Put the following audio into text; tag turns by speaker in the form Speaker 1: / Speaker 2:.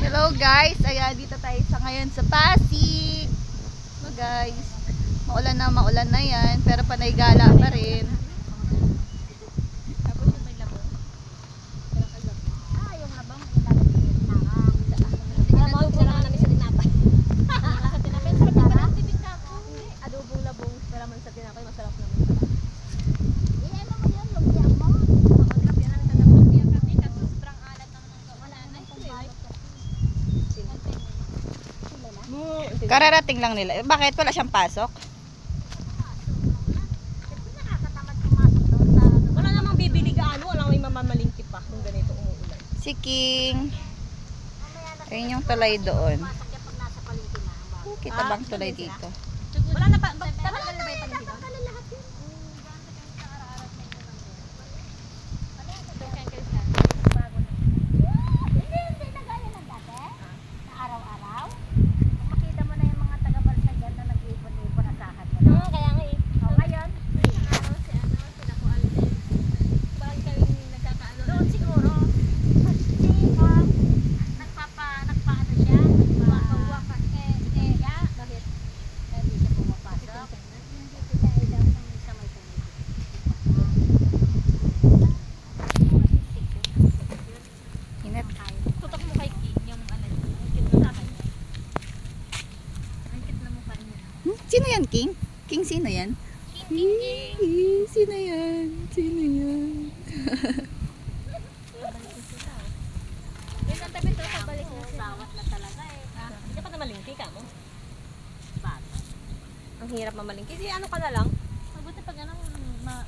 Speaker 1: Hello guys, ayan dito tayo sa ngayon sa Pasig. So guys, maulan na yan, pero panay gala pa rin.
Speaker 2: Tapos yung may labong.
Speaker 3: Yung labang ilalagay na namin sa dinapay.
Speaker 2: Sa tinapay, sarap din pala ang bibingka ko. Adobong labong, pero man sa tinapay, masarap naman pala.
Speaker 3: Ano mo yun, lumpia mo?
Speaker 2: Oo, nilapyan namin sa lumpia kasi kaso sobrang alat naman ng
Speaker 3: Wala
Speaker 2: kawalan.
Speaker 3: nang kumbay.
Speaker 1: Kararating lang nila. Bakit wala siyang pasok?
Speaker 3: Siyempre nakakatamad pumasok doon sa ano.
Speaker 2: Wala namang bibili gaano, walang may mamamalingki pa kung ganito umuulan.
Speaker 1: Si King.
Speaker 3: Mamaya na
Speaker 1: Ayun yung tulay doon.
Speaker 3: pumasok yan pag nasa palengke na. ang bago.
Speaker 1: Kita bang tulay dito?
Speaker 2: Wala na pa, tatanggal na ba yung palengke doon?
Speaker 3: Tanggalin lahat yun.
Speaker 2: Doon kayo kayo sa
Speaker 3: Bago na. Hindi na gaya ng dati. Na araw-araw. Kung makita mo na yung mga taga-balsa dyan na nag-iipon-ipon asahan mo na.
Speaker 2: kaya nga eh.
Speaker 3: O ngayon,
Speaker 2: Sila ko alin. Parang kami nagkakaano.
Speaker 3: doon siguro. Kasi nagpaano siya. Nagpapawak. Kaya,
Speaker 2: Bakit?
Speaker 3: hindi siya pumapasok. Hindi pinailang sa may tumigil.
Speaker 1: Init.
Speaker 2: Tutok mo kay King yung ano, yung kit na sakay. Ang kit na mukha niya.
Speaker 1: Sino yan, King? King, sino yan? Sino yan? Sino yan?
Speaker 2: Yun ang tabi to, pabalik na siya.
Speaker 3: Bawat na talaga eh.
Speaker 2: Hindi pa na malingki ka mo.
Speaker 3: Bago.
Speaker 2: Ang hirap mamalingki. Kasi ano ka na lang,